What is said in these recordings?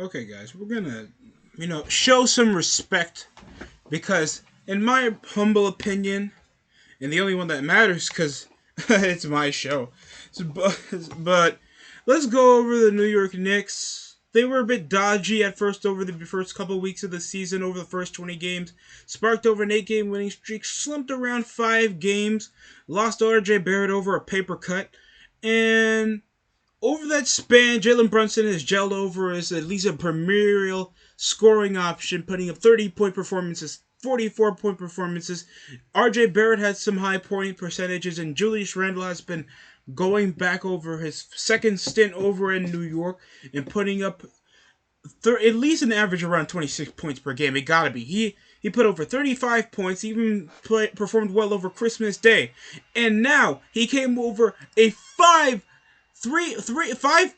Okay, guys, we're gonna, show some respect because, in my humble opinion, and the only one that matters because it's my show. But let's go over the New York Knicks. They were a bit dodgy at first over the first couple of weeks of the season, over the first 20 games. Sparked over an 8-game winning streak, slumped around 5 games, lost RJ Barrett over a paper cut, and over that span, Jalen Brunson has gelled over as at least a premier scoring option, putting up 30-point performances, 44-point performances. RJ Barrett had some high point percentages, and Julius Randle has been going back over his second stint over in New York and putting up at least an average around 26 points per game. It gotta be. He put over 35 points, even performed well over Christmas Day. And now he came over a 5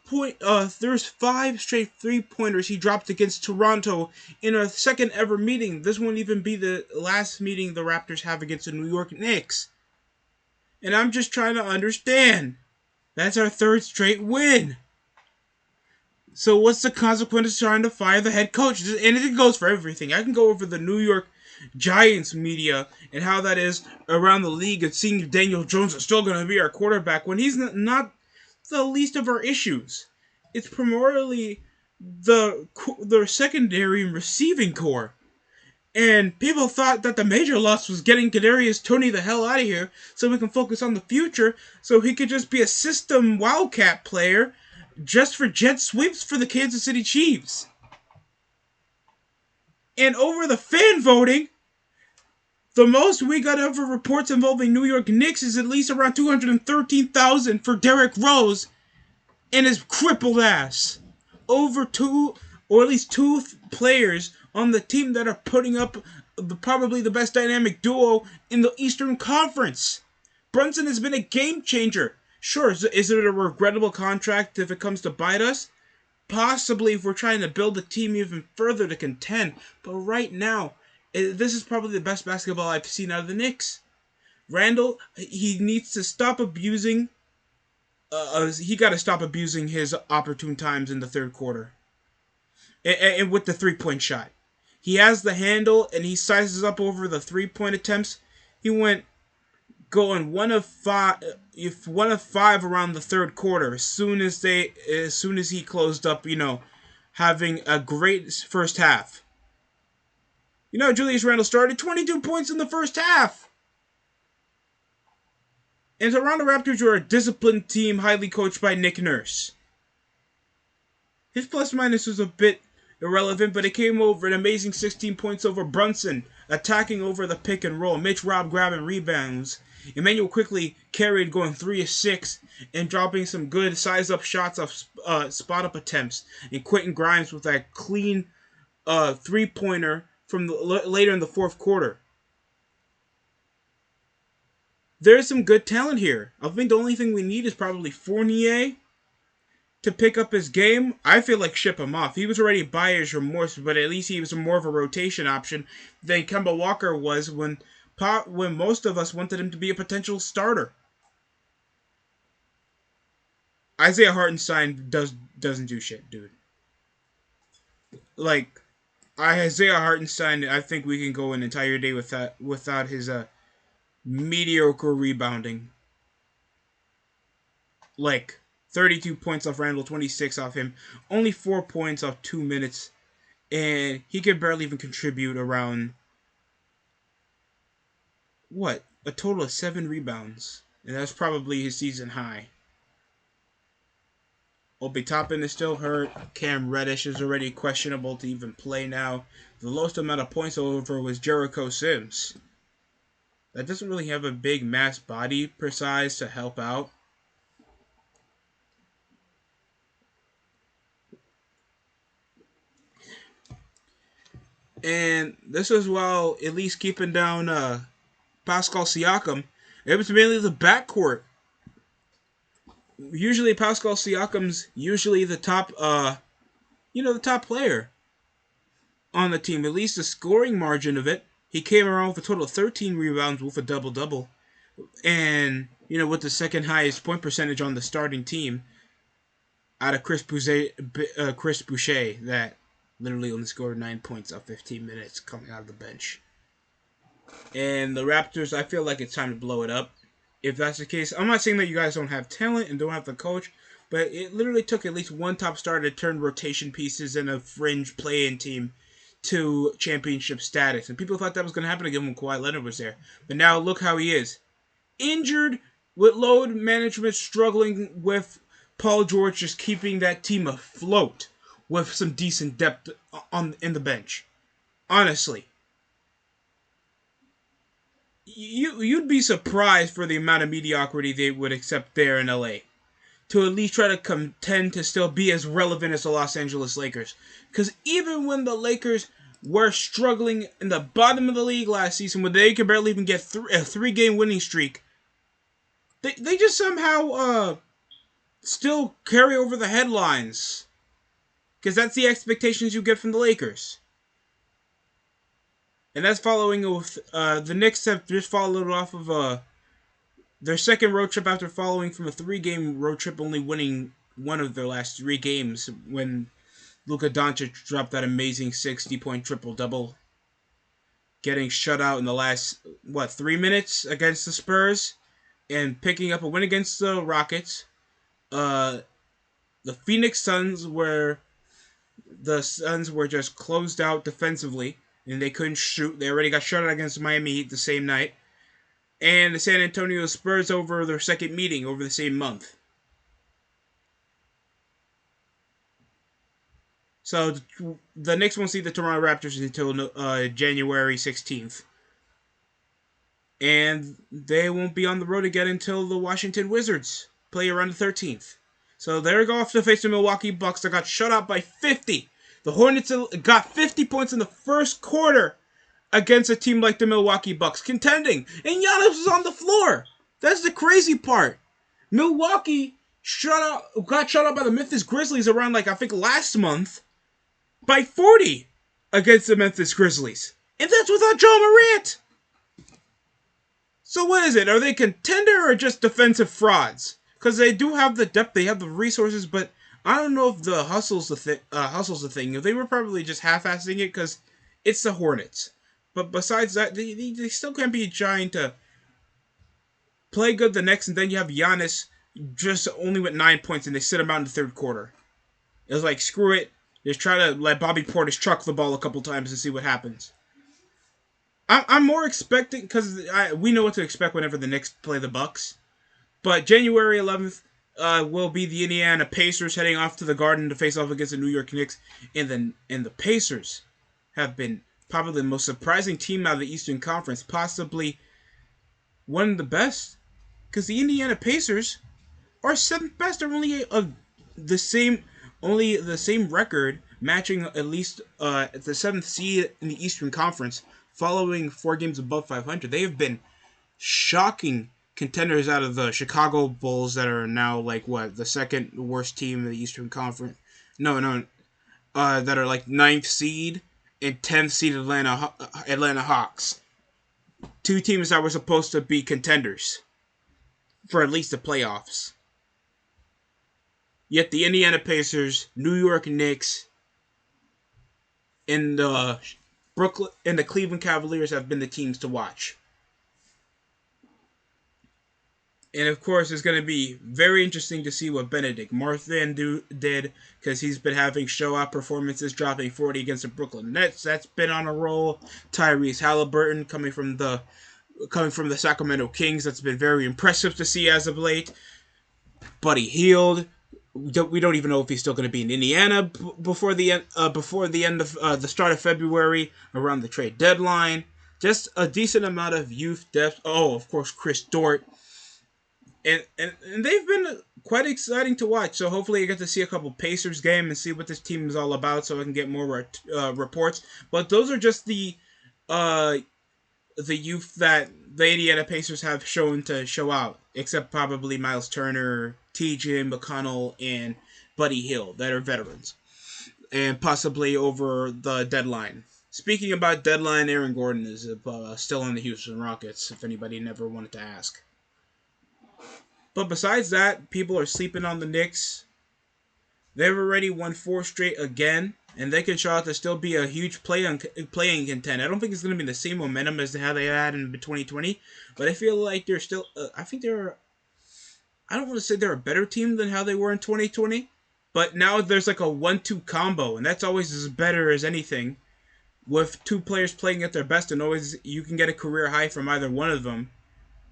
point. There's 5 straight 3-pointers he dropped against Toronto in a second ever meeting. This won't even be the last meeting the Raptors have against the New York Knicks. And I'm just trying to understand. That's our third straight win. So what's the consequence of trying to fire the head coach? And it goes for everything. I can go over the New York Giants media and how that is around the league and seeing if Daniel Jones is still going to be our quarterback when he's not the least of our issues. It's primarily the secondary and receiving core. And people thought that the major loss was getting Kadarius Toney the hell out of here so we can focus on the future so he could just be a system wildcat player just for jet sweeps for the Kansas City Chiefs. And over the fan voting, the most we got ever reports involving New York Knicks is at least around 213,000 for Derrick Rose and his crippled ass. Over two, or at least two players on the team that are putting up probably the best dynamic duo in the Eastern Conference. Brunson has been a game changer. Sure, is it a regrettable contract if it comes to bite us? Possibly if we're trying to build the team even further to contend. But right now, this is probably the best basketball I've seen out of the Knicks. Randall, he needs to stop abusing. He got to stop abusing his opportune times in the third quarter. And with the 3-point shot. He has the handle and he sizes up over the 3-point attempts. He went going 1 of 5 around the third quarter as soon as he closed up, having a great first half. Julius Randle started 22 points in the first half. And the Toronto Raptors are a disciplined team highly coached by Nick Nurse. His plus minus was a bit irrelevant, but it came over an amazing 16 points over Brunson, attacking over the pick and roll. Mitch Robb grabbing rebounds. Emmanuel quickly carried, going 3 of 6 and dropping some good size-up shots off spot-up attempts. And Quentin Grimes with that clean 3-pointer from later in the fourth quarter. There's some good talent here. I think the only thing we need is probably Fournier to pick up his game. I feel like ship him off. He was already buyer's remorse, but at least he was more of a rotation option than Kemba Walker was when most of us wanted him to be a potential starter. Isaiah Hartenstein doesn't do shit, dude. Like, Isaiah Hartenstein, I think we can go an entire day without his mediocre rebounding. Like, 32 points off Randall, 26 off him, only 4 points off 2 minutes, and he could barely even contribute around, a total of 7 rebounds, and that's probably his season high. Obi Toppin is still hurt. Cam Reddish is already questionable to even play now. The lowest amount of points over was Jericho Sims. That doesn't really have a big mass body per size to help out. And this is while at least keeping down Pascal Siakam. It was mainly the backcourt. Usually Pascal Siakam's usually the top, the top player on the team. At least the scoring margin of it. He came around with a total of 13 rebounds with a double-double. And, with the second highest point percentage on the starting team. out of Chris Boucher that literally only scored 9 points off 15 minutes coming out of the bench. And the Raptors, I feel like it's time to blow it up. If that's the case, I'm not saying that you guys don't have talent and don't have the coach, but it literally took at least one top star to turn rotation pieces and a fringe play-in team to championship status. And people thought that was going to happen again when Kawhi Leonard was there. But now look how he is. Injured, with load management struggling with Paul George just keeping that team afloat with some decent depth in the bench. Honestly. You'd be surprised for the amount of mediocrity they would accept there in LA to at least try to contend to still be as relevant as the Los Angeles Lakers. Because even when the Lakers were struggling in the bottom of the league last season, when they could barely even get a 3-game winning streak, they just somehow still carry over the headlines. Because that's the expectations you get from the Lakers. And that's following with the Knicks have just followed off of their second road trip after following from a 3-game road trip, only winning one of their last 3 games when Luka Doncic dropped that amazing 60-point triple-double, getting shut out in the last 3 minutes against the Spurs, and picking up a win against the Rockets. The Phoenix Suns were just closed out defensively, and they couldn't shoot. They already got shut out against Miami Heat the same night. And the San Antonio Spurs over their second meeting over the same month. So the Knicks won't see the Toronto Raptors until January 16th. And they won't be on the road again until the Washington Wizards play around the 13th. So they're going off to face the Milwaukee Bucks that got shut out by 50. The Hornets got 50 points in the first quarter against a team like the Milwaukee Bucks, contending. And Giannis was on the floor. That's the crazy part. Milwaukee got shut out by the Memphis Grizzlies around, I think, last month by 40 against the Memphis Grizzlies. And that's without Ja Morant. So what is it? Are they contender or just defensive frauds? Because they do have the depth, they have the resources, but I don't know if the hustle's the thing. They were probably just half-assing it because it's the Hornets. But besides that, they still can't be trying to play good the next, and then you have Giannis just only with 9 points, and they sit him out in the third quarter. It was like, screw it. Just try to let Bobby Portis chuck the ball a couple times and see what happens. I'm more expecting, because we know what to expect whenever the Knicks play the Bucks. But January 11th will be the Indiana Pacers heading off to the Garden to face off against the New York Knicks. And the Pacers have been probably the most surprising team out of the Eastern Conference, possibly one of the best. Because the Indiana Pacers are 7th best. They're only the same record, matching at least the 7th seed in the Eastern Conference, following 4 games above 500. They have been shocking contenders out of the Chicago Bulls that are now the second worst team in the Eastern Conference. That are 9th seed and 10th seed Atlanta Hawks. 2 teams that were supposed to be contenders for at least the playoffs. Yet the Indiana Pacers, New York Knicks, and the Cleveland Cavaliers have been the teams to watch. And of course, it's going to be very interesting to see what Benedict Martin did, because he's been having show-out performances, dropping 40 against the Brooklyn Nets. That's been on a roll. Tyrese Halliburton coming from the Sacramento Kings. That's been very impressive to see as of late. Buddy Hield. We don't even know if he's still going to be in Indiana before the end of the start of February, around the trade deadline. Just a decent amount of youth depth. Oh, of course, Chris Dort. And they've been quite exciting to watch. So hopefully I get to see a couple Pacers game and see what this team is all about, so I can get more reports. But those are just the youth that the Indiana Pacers have shown to show out, except probably Miles Turner, T.J. McConnell, and Buddy Hield that are veterans, and possibly over the deadline. Speaking about deadline, Aaron Gordon is still on the Houston Rockets, if anybody never wanted to ask. But besides that, people are sleeping on the Knicks. They've already won 4 straight again, and they can show out to still be a huge playing content. I don't think it's going to be the same momentum as how they had in 2020, but I feel like they're still. I think they're. I don't want to say they're a better team than how they were in 2020, but now there's like a 1-2 combo, and that's always as better as anything. With two players playing at their best, and always you can get a career high from either one of them.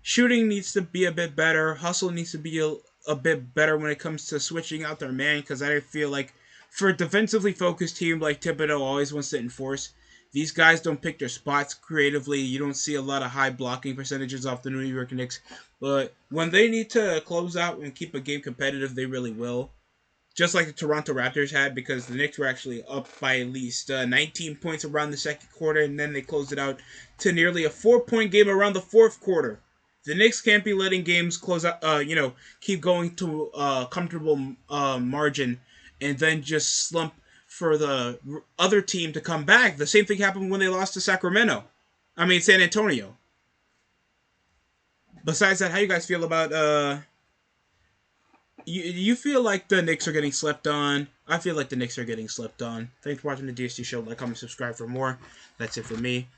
Shooting needs to be a bit better. Hustle needs to be a bit better when it comes to switching out their man, because I feel like for a defensively focused team like Thibodeau always wants to enforce, these guys don't pick their spots creatively. You don't see a lot of high blocking percentages off the New York Knicks. But when they need to close out and keep a game competitive, they really will, just like the Toronto Raptors had, because the Knicks were actually up by at least 19 points around the second quarter, and then they closed it out to nearly a 4-point game around the fourth quarter. The Knicks can't be letting games close out, keep going to a comfortable margin and then just slump for the other team to come back. The same thing happened when they lost to San Antonio. Besides that, how you guys feel about you feel like the Knicks are getting slept on? I feel like the Knicks are getting slept on. Thanks for watching the DST show. Like, comment, subscribe for more. That's it for me.